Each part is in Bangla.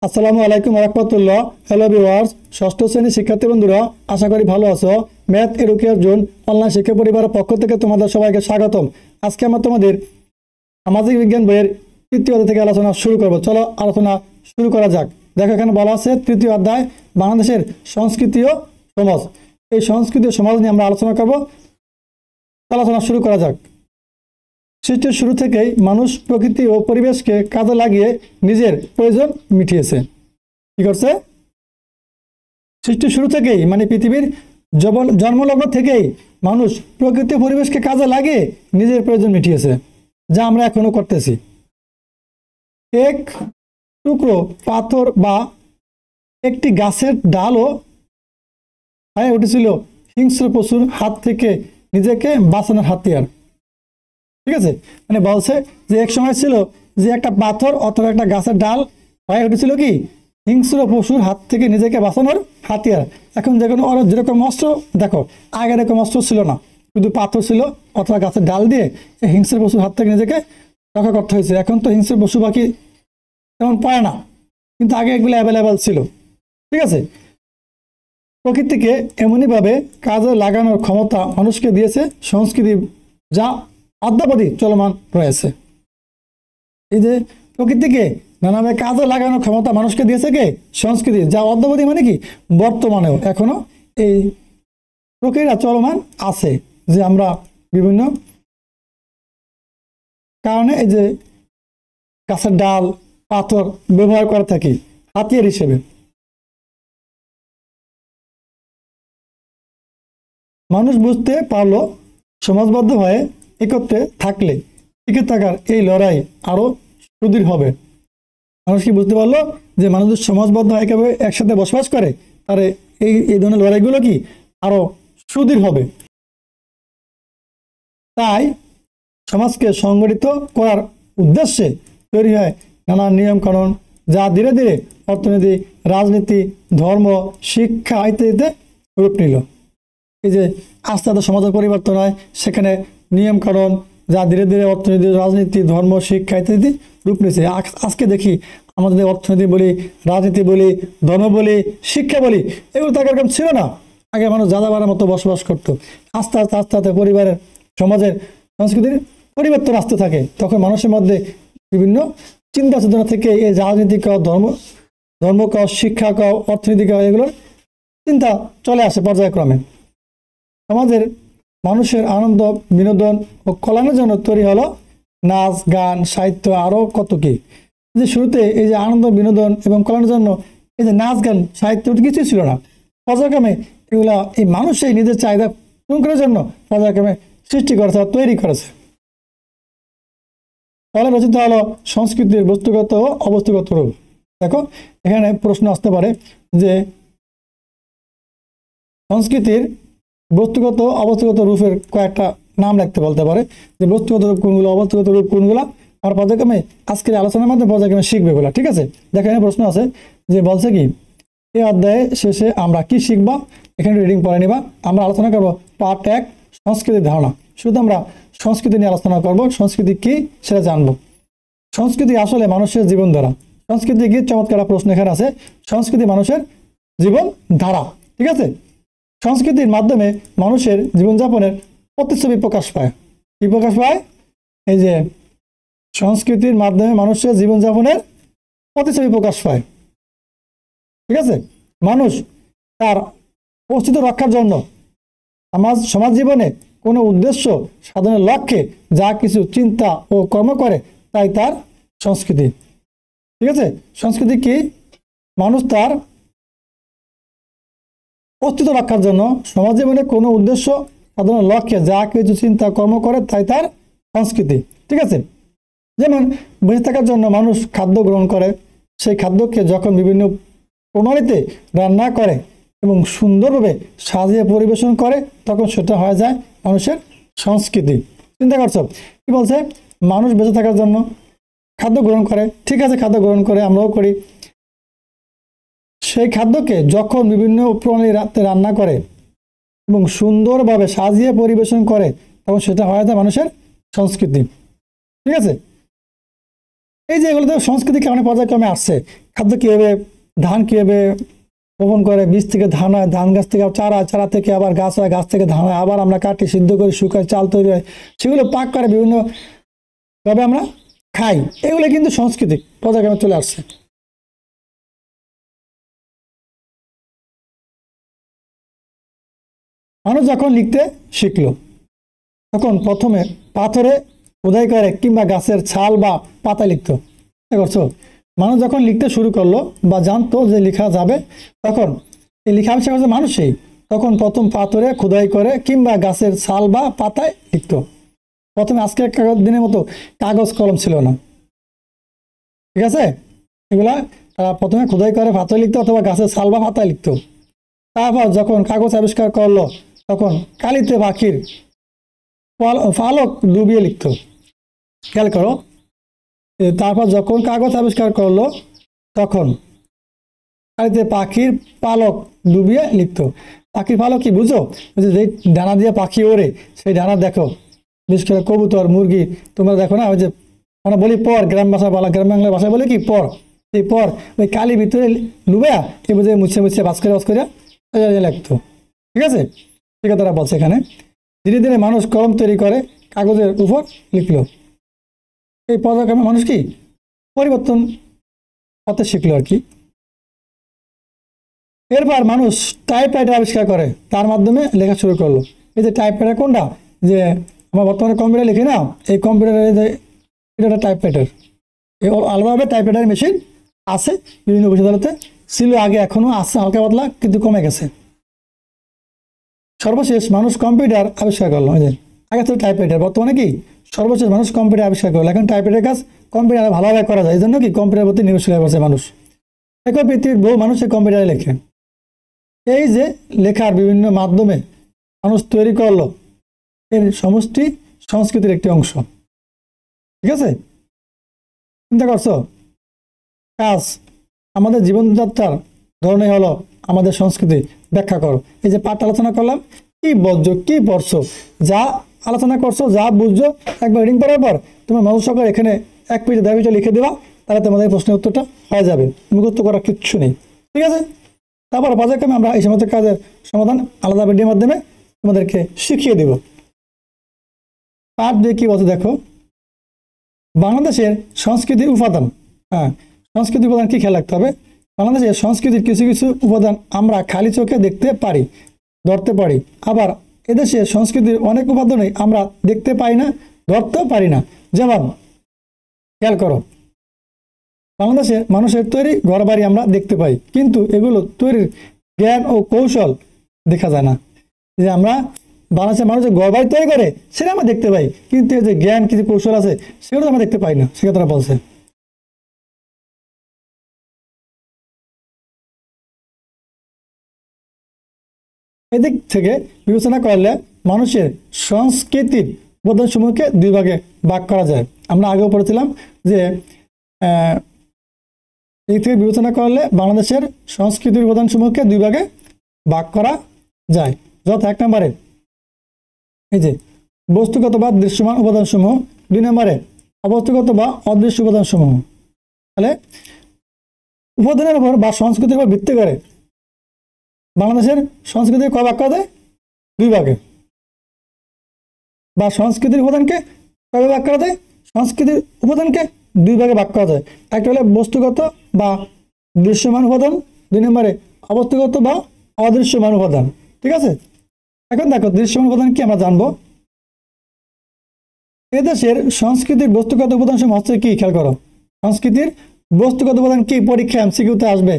আসসালামু আলাইকুম রাহমাতুল্লাহ। হ্যালো ভিউয়ার্স, ষষ্ঠ শ্রেণীর শিক্ষার্থী বন্ধুরা, আশা করি ভালো আছো। ম্যাথ এডুকেয়ার জোন অনলাইন শিক্ষা পরিবারের পক্ষ থেকে তোমাদের সবাইকে স্বাগতম। আজকে আমরা তোমাদের সামাজিক বিজ্ঞান বইয়ের তৃতীয় অধ্যায় থেকে আলোচনা শুরু করব। চলো আলোচনা শুরু করা যাক। দেখো, এখানে বলা আছে তৃতীয় অধ্যায় বাংলাদেশের সংস্কৃতি ও সমাজ। এই সংস্কৃতি ও সমাজ নিয়ে আমরা আলোচনা করব। আলোচনা শুরু করা যাক। সৃষ্টির শুরু থেকেই মানুষ প্রকৃতি ও পরিবেশকে কাজে লাগিয়ে নিজের প্রয়োজন মিটিয়েছে। কি করছে? সৃষ্টির শুরু থেকেই, মানে পৃথিবীর জন্মলগ্ন থেকেই মানুষ প্রকৃতি পরিবেশকে কাজে লাগিয়ে নিজের প্রয়োজন মিটিয়েছে, যা আমরা এখনো করতেছি। এক টুকরো পাথর বা একটি গাছের ডালও হয়ে উঠেছিল হিংস্র পশুর হাত থেকে নিজেকে বাঁচানোর হাতিয়ার। ঠিক আছে, মানে বলছে যে এক সময় ছিল যে একটা পাথর অথবা একটা গাছের ডাল হয়ে উঠেছিল কি হিংস্র পশুর হাত থেকে নিজেকে বাঁচানোর হাতিয়ার। এখন যেরকম অস্ত্র, দেখো আগে এরকম অস্ত্র ছিল না, শুধু পাথর ছিল অথবা গাছের ডাল দিয়ে হিংস্র পশুর হাত থেকে নিজেকে রক্ষা করতে হয়েছে। এখন তো হিংস্র পশু পাখি তেমন পায় না, কিন্তু আগে এগুলো অ্যাভেলেবেল ছিল। ঠিক আছে, প্রকৃতিকে এমনইভাবে কাজে লাগানোর ক্ষমতা মানুষকে দিয়েছে সংস্কৃতি, যা অদ্যাবধি চলমান রয়েছে। এই যে প্রকৃতিকে নানাভাবে কাজে লাগানোর ক্ষমতা মানুষকে দিয়েছে কে? সংস্কৃতি, যা অদ্যাবধি মানে কি বর্তমানেও এখনো এই প্রক্রিয়া চলমান আছে। যে আমরা বিভিন্ন কারণে এই যে গাছের ডাল পাথর ব্যবহার করে থাকি হাতিয়ার হিসেবে। মানুষ বুঝতে পারলো সমাজবদ্ধ হয়ে একত্রে থাকলে টিকে থাকার এই লড়াই আরো সুদৃঢ় হবে। মানুষ কি বুঝতে পারলো যে মানুষ সমাজবদ্ধ হয়ে একেবারে একসাথে বসবাস করে, তারে এই ধরনের লড়াইগুলো কি আরো সুদৃঢ় হবে। তাই সমাজকে সংগঠিত করার উদ্দেশ্যে তৈরি হয় নানা নিয়ম কানুন, যা ধীরে ধীরে অর্থনীতি, রাজনীতি, ধর্ম, শিক্ষা ইত্যাদিতে রূপ নিল। এই যে আস্তে আস্তে সমাজের পরিবর্তন হয়, সেখানে নিয়ম কানুন যা ধীরে ধীরে অর্থনীতি, রাজনীতি, ধর্ম, শিক্ষা ইত্যাদি রূপ নিয়েছে। আজকে দেখি আমাদের অর্থনীতি বলি, রাজনীতি বলি, ধর্ম বলি, শিক্ষা বলি, এগুলো তো এরকম ছিল না। আগে মানুষ যাযাবরের মতো বসবাস করতো। আস্তে আস্তে আস্তে আস্তে পরিবারের, সমাজের, সংস্কৃতির পরিবর্তন আসতে থাকে। তখন মানুষের মধ্যে বিভিন্ন চিন্তা চেতনা থেকে এই রাজনীতি কও, ধর্ম কও, শিক্ষা কও, অর্থনীতি কও, এগুলোর চিন্তা চলে আসে পর্যায়ক্রমে। সমাজের মানুষের আনন্দ, বিনোদন ও কল্যাণের জন্য তৈরি হলো নাচ, গান, সাহিত্য, আরো কত কি। যে শুরুতে এই যে আনন্দ, বিনোদন এবং কল্যাণের জন্য এই যে নাচ, গান, সাহিত্য কিছুই ছিল না। পর্যায়ক্রমে এগুলা এই মানুষই নিজের চাহিদা পূরণ করার জন্য পর্যায়ক্রমে সৃষ্টি করেছে, তৈরি করেছে। ফলে রচিত হলো সংস্কৃতির বস্তুগত ও অবস্তুগত রূপ। দেখো, এখানে প্রশ্ন আসতে পারে যে সংস্কৃতির বস্তুগত অবস্তুগত রূপের কয়েকটা নাম লিখতে বলতে পারে, যে বস্তুগত রূপ কোনগুলো, অবস্তুগত রূপ কোনগুলা। আর পর্যায়ক্রমে আজকের আলোচনার মধ্যে পর্যায়ক্রমে শিখবে এগুলা। ঠিক আছে, দেখো এখানে প্রশ্ন আছে যে বলছে কি এই অধ্যায়ে শেষে আমরা কি শিখবা। এখানে রিডিং পড়ে নিবা। আমরা আলোচনা করব পার্ট 1 সংস্কৃতির ধারণা। শুধু আমরা সংস্কৃতি নিয়ে আলোচনা করব, সংস্কৃতি কি সেটা জানবো। সংস্কৃতি আসলে মানুষের জীবনধারা। সংস্কৃতি কি? চমৎকার প্রশ্ন এখানে আছে। সংস্কৃতি মানুষের জীবন ধারা। ঠিক আছে, সংস্কৃতির মাধ্যমে মানুষের জীবনযাপনের প্রতিচ্ছবি প্রকাশ পায়। কি প্রকাশ পায়? এই যে সংস্কৃতির মাধ্যমে মানুষের জীবনযাপনের প্রতিচ্ছবি প্রকাশ পায়। ঠিক আছে, মানুষ তার অস্তিত্ব রক্ষার জন্য সমাজ জীবনে কোনো উদ্দেশ্য সাধনের লক্ষ্যে যা কিছু চিন্তা ও কর্ম করে তাই তার সংস্কৃতি। ঠিক আছে, সংস্কৃতি কি? মানুষ তার অস্তিত্ব রক্ষার জন্য সমাজ জীবনে কোনো উদ্দেশ্য সাধনের লক্ষ্যে যা কিছু চিন্তা কর্ম করে তাই তার সংস্কৃতি। ঠিক আছে, যেমন বেঁচে থাকার জন্য মানুষ খাদ্য গ্রহণ করে, সেই খাদ্যকে যখন বিভিন্ন প্রণালীতে রান্না করে এবং সুন্দরভাবে সাজিয়ে পরিবেশন করে, তখন সেটা হয়ে যায় মানুষের সংস্কৃতি। চিন্তা করছো কি বলছে? মানুষ বেঁচে থাকার জন্য খাদ্য গ্রহণ করে, ঠিক আছে, খাদ্য গ্রহণ করে, আমরাও করি। সেই খাদ্যকে যখন বিভিন্ন প্রণালীতে রান্না করে এবং সুন্দরভাবে সাজিয়ে পরিবেশন করে, তখন সেটা হয়ে যায় মানুষের সংস্কৃতি। ঠিক আছে, এই যে এগুলো তো সংস্কৃতি কেমন পর্যায়ক্রমে আসছে। খাদ্য কীভাবে, ধান কীভাবে বপন করে, বীজ থেকে ধান হয়, ধান গাছ থেকে চারা, চারা থেকে আবার গাছ হয়, গাছ থেকে ধান হয়, আবার আমরা কাটি, সিদ্ধ করি, শুকাই, চাল তৈরি হয়, সেগুলো পাক করে বিভিন্নভাবে আমরা খাই। এগুলো কিন্তু সংস্কৃতি পর্যায়ক্রমে চলে আসছে। মানুষ যখন লিখতে শিখলো তখন প্রথমে পাথরে খোদাই করে কিংবা গাছের ছাল বা পাতা লিখতো। করছো, মানুষ যখন লিখতে শুরু করলো বা জানতো যে লেখা যাবে, তখন এই লেখা আবিষ্কার করছে মানুষই। তখন প্রথম পাথরে খোদাই করে কিংবা গাছের ছাল বা পাতায় লিখতো। প্রথমে আজকের দিনের মতো কাগজ কলম ছিল না, ঠিক আছে। এগুলা তারা প্রথমে খোদাই করে পাথরে লিখতো অথবা গাছের ছাল বা পাতায় লিখতো। তারপর যখন কাগজ আবিষ্কার করলো তখন কালিতে পাখির পালক ডুবিয়ে লিখতো। খেয়াল করো, তারপর যখন কাগজ আবিষ্কার করলো তখন কালিতে পাখির পালক ডুবিয়ে লিখতো। পাখির পালক কি বুঝো? যে ডানা দিয়ে পাখি ওড়ে, সেই ডানা দেখো, বিশেষ করে কবুতর, মুরগি, তোমরা দেখো না, ওই যে আমরা বলি পর, গ্রাম বাংলা ভাষায় বলে কি পর, এই পর ওই কালি ভিতরে ডুবে এই বুঝে মুছে মুছে বাস করে লিখতো, ঠিক আছে। ঠিক আছে, তারা বলছে এখানে ধীরে ধীরে মানুষ কলম তৈরি করে কাগজের উপর লিখলো। এই পর্যায়ক্রমে মানুষ কি পরিবর্তন হতে শিখলো আর কি। এরপর মানুষ টাইপরাইটার আবিষ্কার করে, তার মাধ্যমে লেখা শুরু করলো। এই যে টাইপরাইটার কোনটা, যে আমরা বর্তমানে কম্পিউটার লিখি না, এই কম্পিউটারের এটা একটা টাইপরাইটার। আলাদাভাবে টাইপরাইটার মেশিন আছে বিভিন্ন বিশ্ববিদ্যালয়তে, ছিল আগে, এখনো আছে হালকা পাতলা, কিন্তু কমে গেছে। সর্বশেষ মানুষ কম্পিউটার আবিষ্কার করলো। আগে ছিল টাইপরাইটার, বর্তমানে কি সর্বশেষ মানুষ কম্পিউটার আবিষ্কার করলো। এখন টাইপরাইটার কাজ কম্পিউটারে ভালোভাবে করা যায়, এই জন্য কি কম্পিউটারের প্রতি নির্ভরশীল হয়ে পড়ছে মানুষ। এখন পৃথিবীর বহু মানুষ এই কম্পিউটারে লেখে। এই যে লেখার বিভিন্ন মাধ্যমে মানুষ তৈরি করলো, এর সমষ্টি সংস্কৃতির একটি অংশ, ঠিক আছে। চিন্তা করছো, কাজ আমাদের জীবনযাত্রার ধরনে হলো আমাদের সংস্কৃতি ব্যাখ্যা করো। এই যে পাঠ আলোচনা করলাম, কি বুঝছো, কি পড়ছো, যা আলোচনা করছো, যা বুঝছো, একবার রিডিং করার পর তোমার মনোযোগ সহকারে এখানে 1 পেজে 2 পেজে লিখে দেওয়া, তাহলে তোমাদের প্রশ্নের উত্তরটা হয়ে যাবে, মুখস্থ করার কিচ্ছু নেই, ঠিক আছে। তারপর পর্যায়ক্রমে আমরা এই সমস্ত কাজের সমাধান আলাদা ভিডিওর মাধ্যমে তোমাদেরকে শিখিয়ে দেব। পাঠ দিয়ে কি বলছে দেখো, বাংলাদেশের সংস্কৃতির উপাদান। হ্যাঁ, সংস্কৃতির উপাদান কি খেয়াল রাখতে হবে, বাংলাদেশের সংস্কৃতির কিছু কিছু উপাদান আমরা খালি চোখে দেখতে পারি, ধরতে পারি, আবার এদেশের সংস্কৃতির অনেক উপাদানই আমরা দেখতে পাই না, ধরতেও পারি না। যেমন খেয়াল করো, বাংলাদেশের মানুষের তৈরি ঘরবাড়ি আমরা দেখতে পাই, কিন্তু এগুলো তৈরির জ্ঞান ও কৌশল দেখা যায় না। যে আমরা বাংলাদেশের মানুষ যে ঘরবাড়ি তৈরি করে সেটা আমরা দেখতে পাই, কিন্তু এই যে জ্ঞান কিছু কৌশল আছে সেগুলো আমরা দেখতে পাই না, সেটা তারা বলছে। এদিক থেকে বিবেচনা করলে মানুষের সংস্কৃতির উপাদানসমূহকে 2 ভাগে ভাগ করা যায়। আমরা আগেও পড়েছিলাম যে এই থেকে বিবেচনা করলে বাংলাদেশের সংস্কৃতির উপাদানসমূহকে 2 ভাগে ভাগ করা যায়। যথা 1 নম্বরে এই যে বস্তুগত বা দৃশ্যমান উপাদানসমূহ, 2 নম্বরে অবস্তুগত বা অদৃশ্য উপাদানসমূহ। তাহলে উপাদানের উপর বা সংস্কৃতির উপর ভিত্তি করে বাংলাদেশের সংস্কৃতি কয় ভাগ করা যায়? 2 ভাগে। বা সংস্কৃতির উপাদানকে কয় ভাগ করা যায়? সংস্কৃতির উপাদানকে 2 ভাগে ভাগ করা যায়। একটা হলো বস্তুগত বা দৃশ্যমান উপাদান, 2 নম্বরে অবস্তুগত বা অদৃশ্যমান উপাদান, ঠিক আছে। এখন দেখো দৃশ্যমান উপাদান কি আমরা জানবো। এদেশের সংস্কৃতির বস্তুগত উপাদান সমূহ হচ্ছে কি, খেয়াল করো, সংস্কৃতির বস্তুগত উপাদান কি, পরীক্ষা এমসিকিউতে আসবে,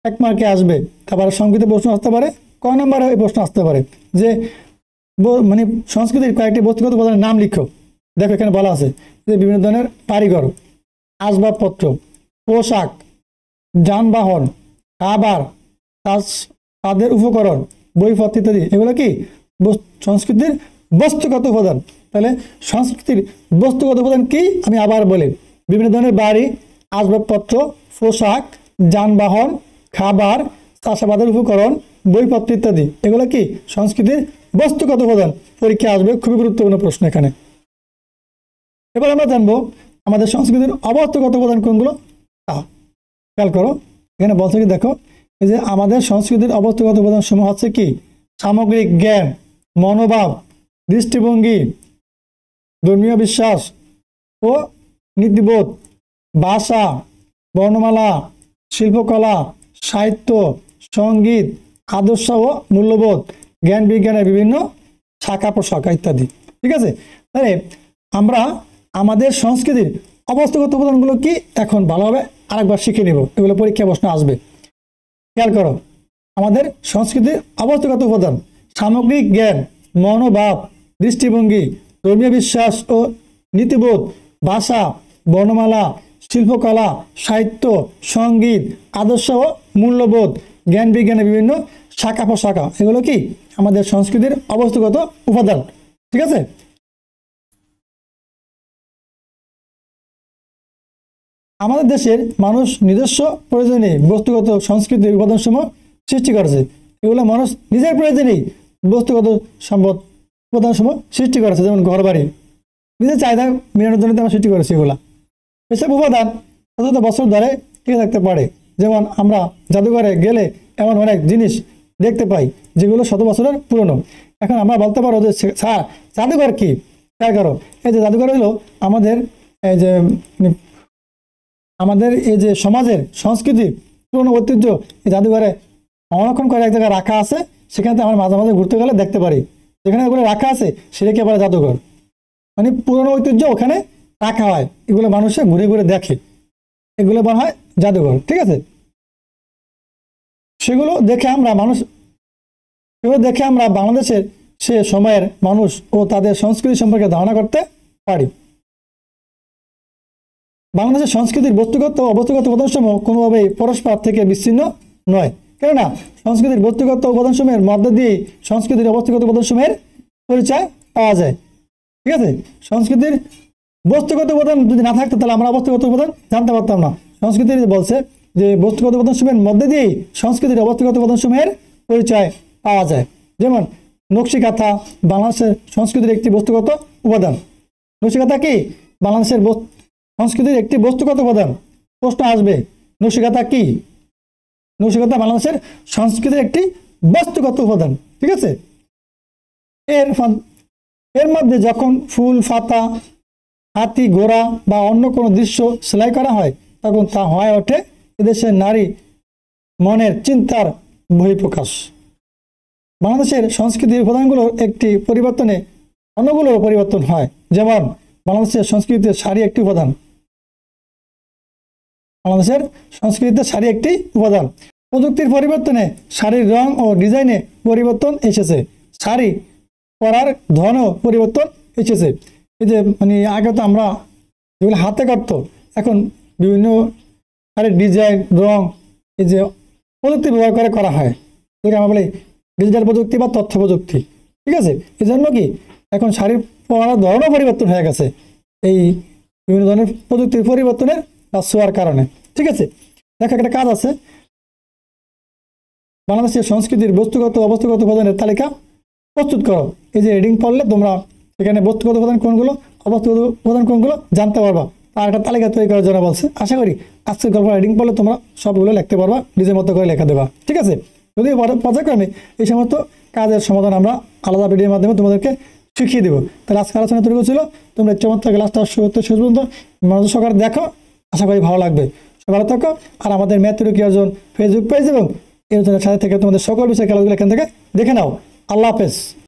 1 মার্কে আসবে, তারপরে সংস্কৃতির প্রশ্ন আসতে পারে, ক নম্বরে এই প্রশ্ন আসতে পারে যে মানে সংস্কৃতির কয়েকটি বস্তুগত উপাদানের নাম লিখো। দেখো এখানে বলা আছে যে বিভিন্ন ধরনের কারিগর, আসবাবপত্র, পোশাক, যানবাহন, খাবার, তাদের উপকরণ, বইপত্র ইত্যাদি, এগুলো কি সংস্কৃতির বস্তুগত উপাদান। তাহলে সংস্কৃতির বস্তুগত উপাদান কি, আমি আবার বলি, বিভিন্ন ধরনের বাড়ি, আসবাবপত্র, পোশাক, যানবাহন, খাবার, চাষাবাদের উপকরণ, বইপত্র ইত্যাদি, এগুলো কি সংস্কৃতির বস্তুগত উপাদান। পরীক্ষা আসবে, খুবই গুরুত্বপূর্ণ প্রশ্ন এখানে। এবার আমরা জানবো আমাদের সংস্কৃতির অবস্থাগত উপাদান কোনগুলো তা খেয়াল করো। এখানে বলছে কি দেখো, এই যে আমাদের সংস্কৃতির অবস্থাগত উপাদান সমূহ হচ্ছে কি সামগ্রিক জ্ঞান, মনোভাব, দৃষ্টিভঙ্গি, ধর্মীয় বিশ্বাস ও নীতিবোধ, ভাষা, বর্ণমালা, শিল্পকলা, সাহিত্য, সঙ্গীত, আদর্শ ও মূল্যবোধ, জ্ঞান বিজ্ঞানের বিভিন্ন শাখা প্রশাখা ইত্যাদি। ঠিক আছে, তাহলে আমরা আমাদের সংস্কৃতির অবস্থাগত উপাদানগুলো কি এখন ভালোভাবে আরেকবার শিখে নেব, এগুলো পরীক্ষা প্রশ্ন আসবে। খেয়াল করো, আমাদের সংস্কৃতির অবস্থাগত উপাদান সামগ্রিক জ্ঞান, মনোভাব, দৃষ্টিভঙ্গি, ধর্মীয় বিশ্বাস ও নীতিবোধ, ভাষা, বর্ণমালা, শিল্পকলা, সাহিত্য, সঙ্গীত, আদর্শ ও মূল্যবোধ, জ্ঞান বিজ্ঞানের বিভিন্ন শাখা প্রশাখা, এগুলো কি আমাদের সংস্কৃতির অবস্থাগত উপাদান। ঠিক আছে, আমাদের দেশের মানুষ নিজস্ব প্রয়োজনে বস্তুগত সংস্কৃতির উপাদানসমূহ সৃষ্টি করেছে। এগুলো মানুষ নিজের প্রয়োজনেই বস্তুগত সম্পদ উপাদানসমূহ সৃষ্টি করেছে, যেমন ঘর বাড়ি নিজের চাহিদা মেটানোর জন্য আমরা সৃষ্টি করেছি। এগুলা এসব উপাদান শত বছর ধরে টিকে থাকতে পারে। যেমন আমরা জাদুঘরে গেলে এমন অনেক জিনিস দেখতে পাই যেগুলো শত বছরের পুরনো। এখন আমরা বলতে পারো যে স্যার জাদুঘর কি? খেয়াল করো, এই যে জাদুঘর হলো আমাদের এই যে এই যে সমাজের সংস্কৃতি পুরনো ঐতিহ্য এই জাদুঘরে সংরক্ষণ করে এক জায়গায় রাখা আছে। সেখানে আমরা মাঝে মাঝে ঘুরতে গেলে দেখতে পারি, যেখানে এগুলো রাখা আছে সেটাকে বলে জাদুঘর। মানে পুরনো ঐতিহ্য ওখানে রাখা হয়, এগুলো মানুষে ঘুরে ঘুরে দেখে, এগুলো বলা হয় জাদুঘর। ঠিক আছে, সেগুলো দেখে আমরা বাংলাদেশের সে সময়ের মানুষ ও তাদের সংস্কৃতি সম্পর্কে ধারণা করতে পারি। বাংলাদেশের সংস্কৃতির বস্তুগত ও অবস্থাগত উপাদানসমূহ কোনোভাবেই পরস্পর থেকে বিচ্ছিন্ন নয়, কেননা সংস্কৃতির বস্তুগত উপাদানসমূহের মধ্য দিয়ে সংস্কৃতির অবস্থাগত উপাদানসমূহের পরিচয় পাওয়া যায়। ঠিক আছে, সংস্কৃতির বস্তুগত উপাদান যদি না থাকতো তাহলে আমরা অবস্থাগত উপাদান জানতে পারতাম না। সংস্কৃতির বলছে যে বস্তুগত উপাদানসমূহের মধ্যে দিয়েই সংস্কৃতির অবস্থাগত উপাদানসমূহের পরিচয় পাওয়া যায়। যেমন নকশিকাঁথা বাংলাদেশের সংস্কৃতির একটি বস্তুগত উপাদান। নকশিকাঁথা কি বাংলাদেশের সংস্কৃতির একটি বস্তুগত উপাদান? প্রশ্ন আসবে, নকশিকাঁথা কি? নকশিকাঁথা বাংলাদেশের সংস্কৃতির একটি বস্তুগত উপাদান। ঠিক আছে, এর মধ্যে যখন ফুল, পাতা, হাতি, ঘোড়া বা অন্য কোনো দৃশ্য সেলাই করা হয় তখন তা হয়ে ওঠে এদেশের নারী মনের চিন্তার বহিঃপ্রকাশ। বাংলাদেশের সংস্কৃতির উপাদানগুলোর একটি পরিবর্তনে অন্যগুলোর পরিবর্তন হয়। যেমন বাংলাদেশের সংস্কৃতিতে শাড়ি একটি উপাদান। বাংলাদেশের সংস্কৃতিতে শাড়ি একটি উপাদান। প্রযুক্তির পরিবর্তনে শাড়ির রং ও ডিজাইনে পরিবর্তন এসেছে, শাড়ি পরার ধরনেও পরিবর্তন এসেছে। এই যে মানে আগে তো আমরা যেগুলো হাতে কাটতো, এখন বিভিন্ন শাড়ির ডিজাইন, রং এই যে প্রযুক্তি ব্যবহার করে করা হয়, যেটা আমরা বলি ডিজিটাল প্রযুক্তি বা তথ্য প্রযুক্তি। ঠিক আছে, এই জন্য কি এখন শাড়ি পরার ধরনও পরিবর্তন হয়ে গেছে এই বিভিন্ন ধরনের প্রযুক্তির পরিবর্তনের বা ছোঁয়ার কারণে। ঠিক আছে, দেখো একটা কাজ আছে, বাংলাদেশের সংস্কৃতির বস্তুগত অবস্থাগত উপাদানের তালিকা প্রস্তুত করো। এই যে রিডিং পড়লে তোমরা এখানে বস্তুগত উপাদান কোনগুলো, অবস্থাগত উপাদান কোনগুলো জানতে পারবা, আর একটা তালিকা তৈরি করার জন্য বলছে। আশা করি আজকের গল্প রিডিং পড়লে তোমরা সবগুলো লিখতে পারবা, নিজের মতো করে লেখা দেবা। ঠিক আছে, যদিও পর্যায়ক্রমে এই সমস্ত কাজের সমাধান আমরা আলাদা ভিডিওর মাধ্যমে তোমাদেরকে শিখিয়ে দেবো। তাহলে আজকে আলোচনা তৈরি ছিল, তোমরা চমৎকার ক্লাসটা শুরু শেষ পর্যন্ত মনোযোগ সহকারে দেখো, আশা করি ভালো লাগবে। ভালো থাকো, আর আমাদের ম্যাথ কি অর্জন ফেসবুক পেজ এবং এই সাথে থেকে তোমাদের সকল বিষয় খেলাধুলা এখান থেকে দেখে নাও। আল্লাহ হাফেজ।